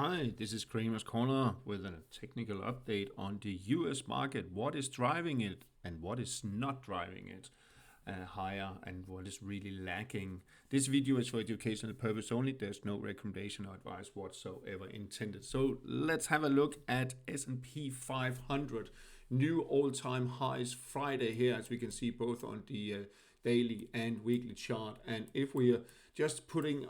Hi, this is Kramer's Corner with a technical update on the US market. What is driving it and what is not driving it higher, and what is really lacking. This video is for educational purpose only. There's no recommendation or advice whatsoever intended. So let's have a look at S&P 500. New all-time highs Friday here, as we can see both on the daily and weekly chart. And if we are just putting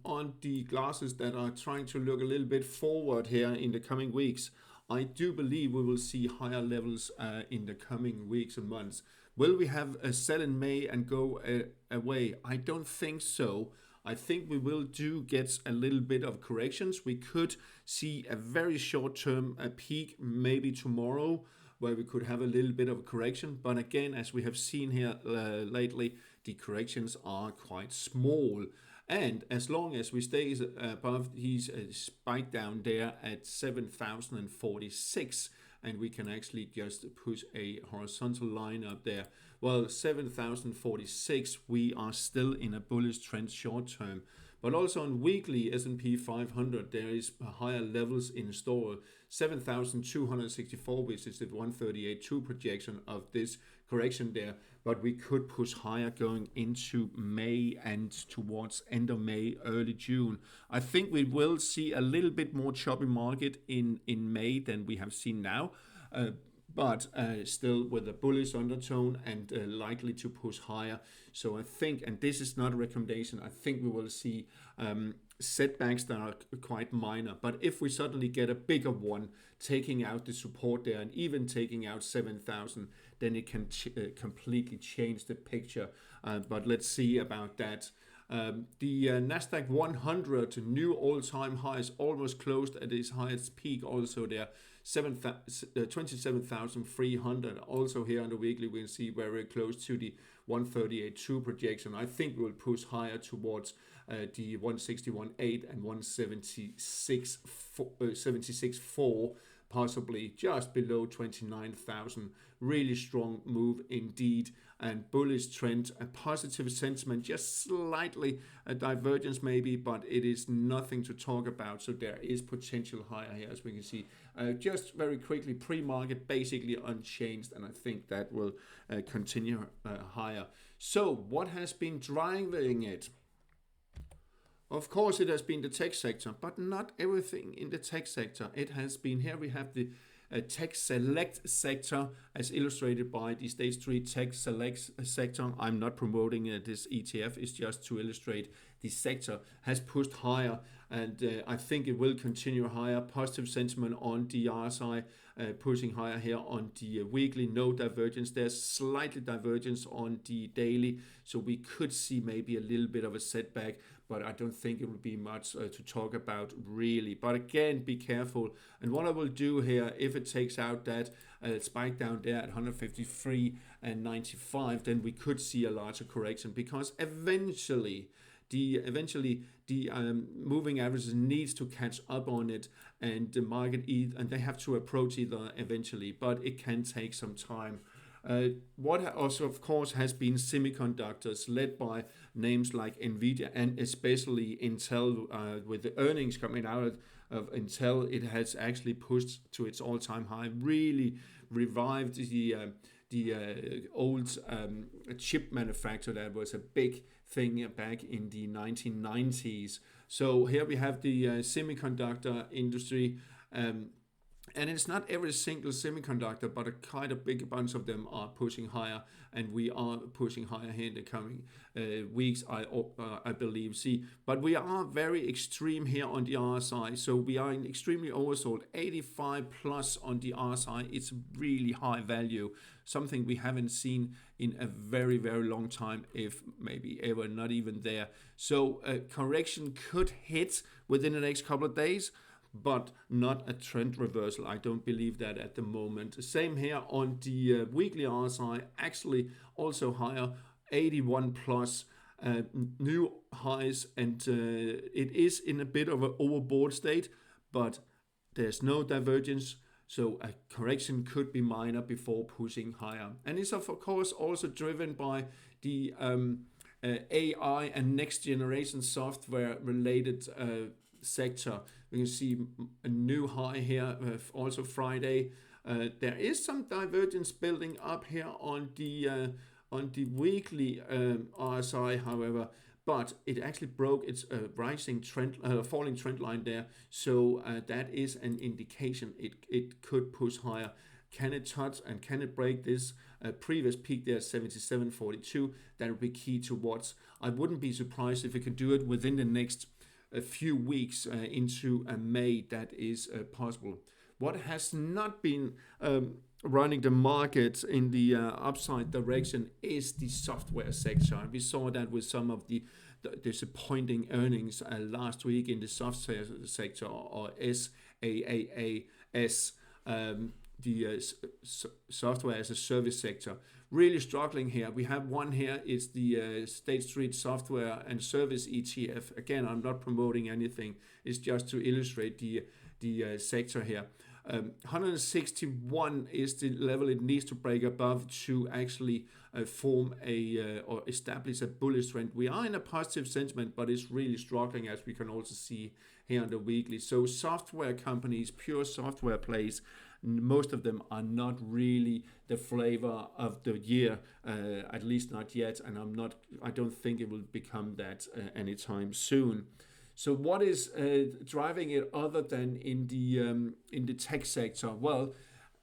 on the glasses that are trying to look a little bit forward here in the coming weeks, I do believe we will see higher levels in the coming weeks and months. Will we have a sell in May and go away? I don't think so. I think we will get a little bit of corrections. We could see a very short-term peak maybe tomorrow, where we could have a little bit of a correction. But again, as we have seen here lately, the corrections are quite small. And as long as we stay above these spike down there at 7,046, and we can actually just push a horizontal line up there, well, 7,046, we are still in a bullish trend short term. But also on weekly S&P 500, there is higher levels in store. 7,264, which is the 138.2 projection of this correction there. But we could push higher going into May and towards end of May, early June. I think we will see a little bit more choppy market in May than we have seen now. But still with a bullish undertone and likely to push higher. So I think, and this is not a recommendation, I think we will see setbacks that are quite minor. But if we suddenly get a bigger one, taking out the support there and even taking out 7,000, then it can completely change the picture. But let's see about that. The Nasdaq 100 new all-time highs, almost closed at its highest peak also there, 27,300. Also here on the weekly we'll see very close to the 138.2 projection. I think we'll push higher towards the 161.8 and 176.4, possibly just below 29,000. Really strong move indeed, and bullish trend, a positive sentiment, just slightly a divergence maybe, but it is nothing to talk about. So there is potential higher here, as we can see. Just very quickly, pre-market basically unchanged, and I think that will continue higher. So what has been driving it? Of course, it has been the tech sector, but not everything in the tech sector. It has been here. We have the tech select sector, as illustrated by the State Street Tech Select sector. I'm not promoting this ETF. It's just to illustrate the sector has pushed higher, and I think it will continue higher. Positive sentiment on the RSI, pushing higher here on the weekly. No divergence. There's slightly divergence on the daily, so we could see maybe a little bit of a setback, but I don't think it will be much to talk about really. But again, be careful. And what I will do here, if it takes out that spike down there at 153.95, then we could see a larger correction, because eventually the moving averages needs to catch up on it, and the market and they have to approach it eventually, but it can take some time. What also, of course, has been semiconductors, led by names like Nvidia and especially Intel. With the earnings coming out of Intel, it has actually pushed to its all-time high, really revived the old chip manufacturer that was a big thing back in the 1990s. So here we have the semiconductor industry. And it's not every single semiconductor, but a kind of big bunch of them are pushing higher, and we are pushing higher here in the coming weeks, I believe. But we are very extreme here on the RSI, so we are in extremely oversold. 85 plus on the RSI. It's really high value, something we haven't seen in a very, very long time, if maybe ever, not even there. So a correction could hit within the next couple of days, but not a trend reversal. I don't believe that at the moment. Same here on the weekly RSI, actually also higher, 81 plus, new highs, and it is in a bit of an overbought state, but there's no divergence. So a correction could be minor before pushing higher. And it's of course also driven by the AI and next generation software related sector. We can see a new high here, also Friday. There is some divergence building up here on the weekly RSI, however, but it actually broke its falling trend line there. So that is an indication it could push higher. Can it touch and can it break this previous peak there, 77.42? That would be key to watch. I wouldn't be surprised if it could do it within the next few weeks into May. That is possible. What has not been running the market in the upside direction is the software sector. And we saw that with some of the disappointing earnings last week in the software sector, or SaaS, the software as a service sector. Really struggling here. We have one here, it's the State Street Software and Service ETF. Again, I'm not promoting anything, it's just to illustrate the sector here. 161 is the level it needs to break above to actually form or establish a bullish trend. We are in a positive sentiment, but it's really struggling, as we can also see here on the weekly. So software companies, pure software plays, most of them are not really the flavor of the year, at least not yet, and I don't think it will become that anytime soon. So what is driving it other than in the tech sector? Well,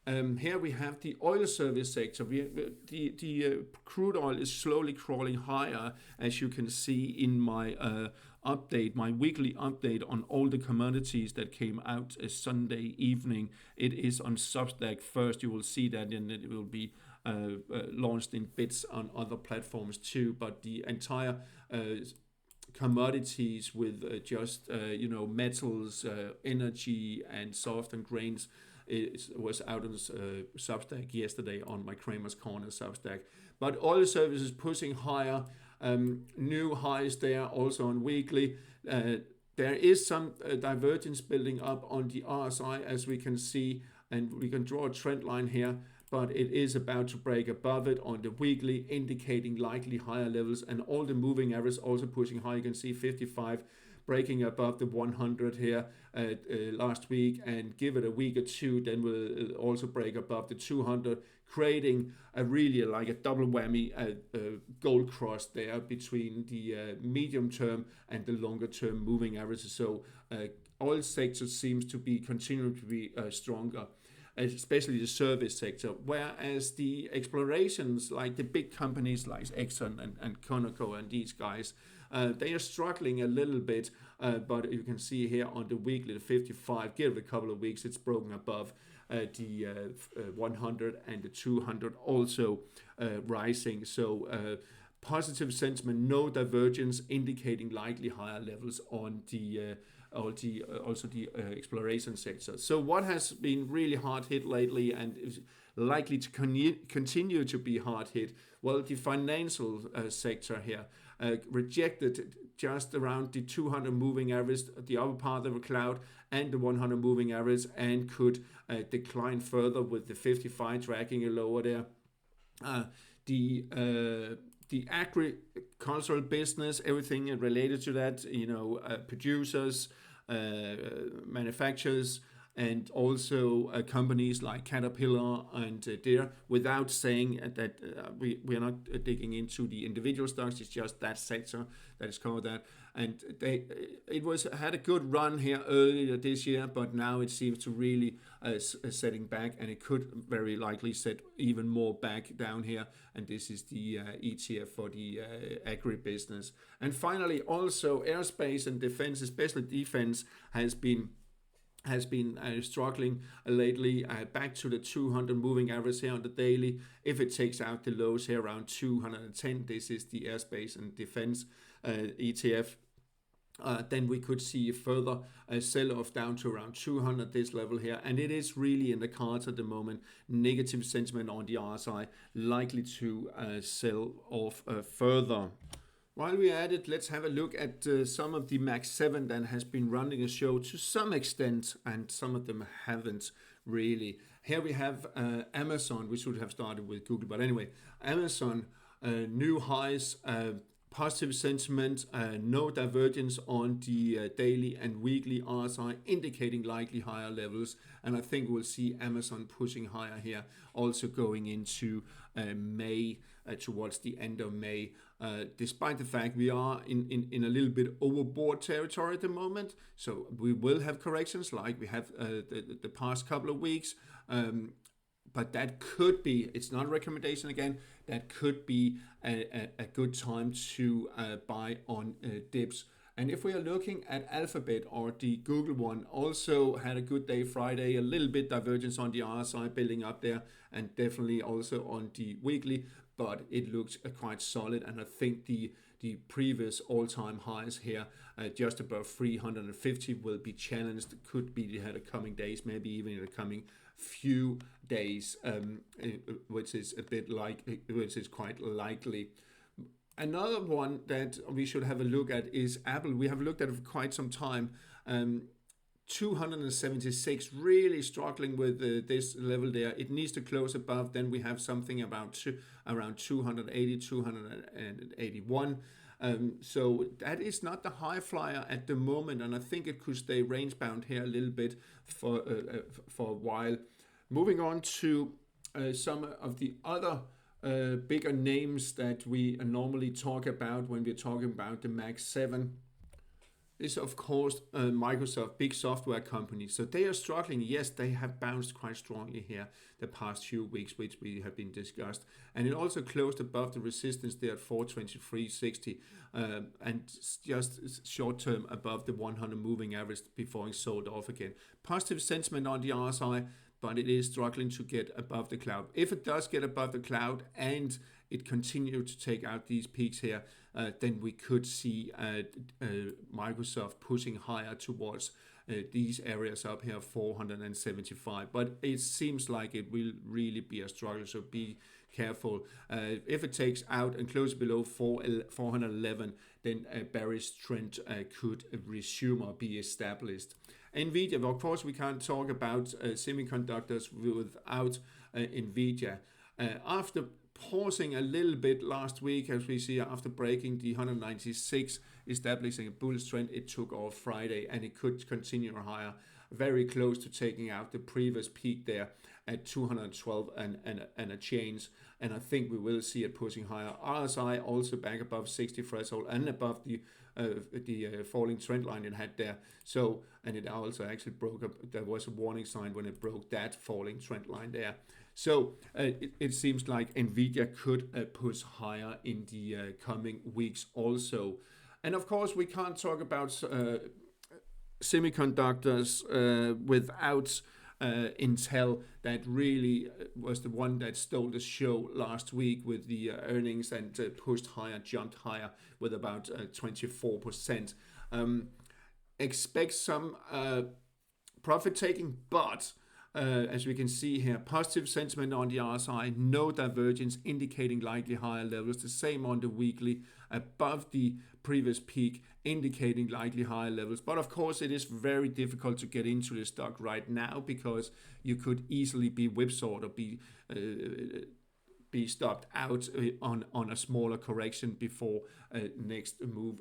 here we have the oil service sector. The crude oil is slowly crawling higher, as you can see in my my weekly update on all the commodities that came out Sunday evening. It is on Substack first. You will see that, and it will be launched in bits on other platforms too. But the entire commodities with metals, energy, and soft and grains. It was out on Substack yesterday on my Kramer's Corner Substack. But oil services pushing higher, new highs there also on weekly. There is some divergence building up on the RSI, as we can see, and we can draw a trend line here, but it is about to break above it on the weekly, indicating likely higher levels, and all the moving averages also pushing high. You can see 55 breaking above the 100 here last week, and give it a week or two, then we'll also break above the 200, creating a really like a double whammy gold cross there between the medium term and the longer term moving averages. So oil sector seems to be continuing to be stronger, especially the service sector, whereas the explorations, like the big companies like Exxon and Conoco and these guys, they are struggling a little bit, but you can see here on the weekly, the 55, give it a couple of weeks, it's broken above the 100, and the 200 also rising. So positive sentiment, no divergence, indicating likely higher levels on the also the exploration sector. So what has been really hard hit lately and is likely to continue to be hard hit? Well, the financial sector here rejected just around the 200 moving average, the upper part of the cloud, and the 100 moving average, and could decline further with the 55 tracking a lower there. The agricultural business, everything related to that, producers, manufacturers, and also companies like Caterpillar and Deere, without saying that we are not digging into the individual stocks, it's just that sector that is covered that. And had a good run here earlier this year, but now it seems to really setting back, and it could very likely set even more back down here. And this is the ETF for the Agri business. And finally, also aerospace and defense, especially defense, has been struggling lately, back to the 200 moving average here on the daily. If it takes out the lows here around 210, this is the aerospace and defense ETF. Then we could see a further sell-off down to around 200, this level here. And it is really in the cards at the moment. Negative sentiment on the RSI, likely to sell off further. While we're at it, let's have a look at some of the Max 7 that has been running a show to some extent, and some of them haven't really. Here we have Amazon. We should have started with Google, but anyway, Amazon, new highs, Positive sentiment, no divergence on the daily and weekly RSI, indicating likely higher levels. And I think we'll see Amazon pushing higher here, also going into May, towards the end of May. Despite the fact we are in a little bit overbought territory at the moment. So we will have corrections like we have the past couple of weeks. But that could be, it's not a recommendation again, that could be a good time to buy on dips. And if we are looking at Alphabet, or the Google one, also had a good day Friday, a little bit divergence on the RSI building up there, and definitely also on the weekly, but it looks quite solid. And I think the previous all-time highs here, just above 350, will be challenged. Could be the coming days, maybe even in the coming few days, which is quite likely. Another one that we should have a look at is Apple. We have looked at it for quite some time. 276, really struggling with this level there. It needs to close above. Then we have something about around 280, 281. So that is not the high flyer at the moment, and I think it could stay range bound here a little bit for a while. Moving on to some of the other bigger names that we normally talk about when we're talking about the Mag 7 is, of course, Microsoft, big software company. So they are struggling. Yes, they have bounced quite strongly here the past few weeks, which we have been discussed. And it also closed above the resistance there at 423.60, and just short term above the 100 moving average before it sold off again. Positive sentiment on the RSI, but it is struggling to get above the cloud. If it does get above the cloud and it continues to take out these peaks here, then we could see Microsoft pushing higher towards these areas up here, 475. But it seems like it will really be a struggle, so be careful. If it takes out and closes below 411, then a bearish trend could resume or be established. Nvidia, of course, we can't talk about semiconductors without Nvidia. After pausing a little bit last week, as we see, after breaking the 196, establishing a bullish trend, it took off Friday, and it could continue higher, very close to taking out the previous peak there at 212 and a change. And I think we will see it pushing higher. RSI also back above 60 threshold and above the falling trend line it had there. So, and it also actually broke up. There was a warning sign when it broke that falling trend line there. So it seems like Nvidia could push higher in the coming weeks also. And of course, we can't talk about semiconductors without Intel, that really was the one that stole the show last week with the earnings and pushed higher, jumped higher with about 24%. Expect some profit taking, but as we can see here, positive sentiment on the RSI, no divergence, indicating likely higher levels. The same on the weekly, above the previous peak, indicating likely higher levels. But of course, it is very difficult to get into the stock right now, because you could easily be whipsawed or be stopped out on a smaller correction before next move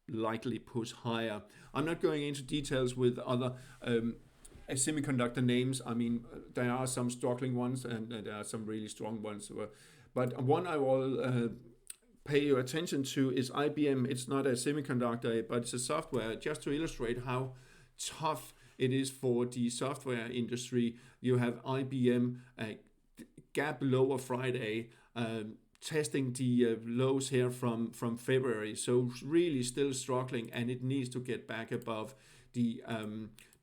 likely push higher. I'm not going into details with other semiconductor names. I mean, there are some struggling ones and there are some really strong ones. But one I will pay your attention to is IBM. It's not a semiconductor, but it's a software, just to illustrate how tough it is for the software industry. You have IBM gap lower Friday, testing the lows here from February. So really still struggling, and it needs to get back above the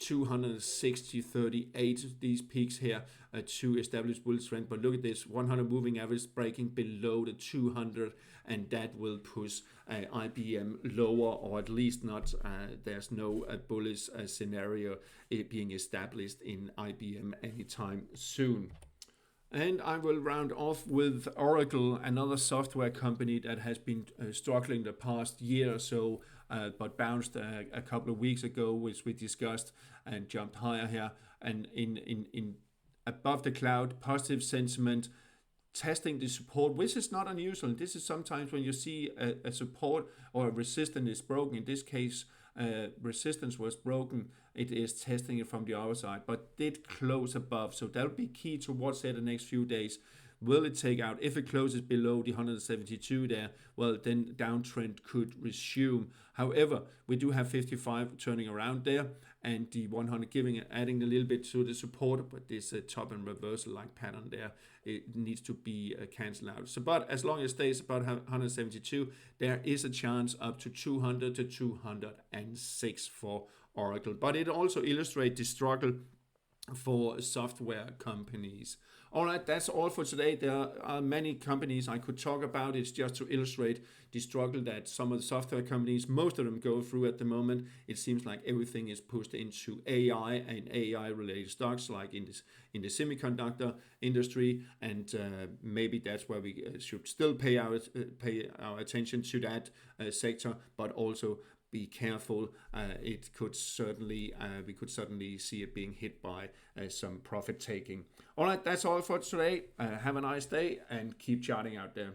260.38, these peaks here, to establish bull trend. But look at this, 100 moving average breaking below the 200, and that will push IBM lower, or at least not, there's no bullish scenario being established in IBM anytime soon. And I will round off with Oracle, another software company that has been struggling the past year or so, but bounced a couple of weeks ago, which we discussed, and jumped higher here. And in above the cloud, positive sentiment, testing the support, which is not unusual. This is sometimes when you see a support or a resistance is broken. In this case, resistance was broken. It is testing it from the other side, but did close above. So that'll be key to watch there the next few days. Will it take out? If it closes below the 172 there, well, then downtrend could resume. However, we do have 55 turning around there, and the 100 adding a little bit to the support, but this top and reversal like pattern there, it needs to be cancelled out. So, but as long as it stays about 172, there is a chance up to 200 to 206 for Oracle. But it also illustrates the struggle for software companies. All right, that's all for today. There are many companies I could talk about. It's just to illustrate the struggle that some of the software companies, most of them, go through at the moment. It seems like everything is pushed into AI and AI-related stocks, like in the semiconductor industry, and maybe that's where we should still pay our attention to that sector, but also be careful. It could certainly we could certainly see it being hit by some profit taking. All right, that's all for today. Have a nice day and keep charting out there.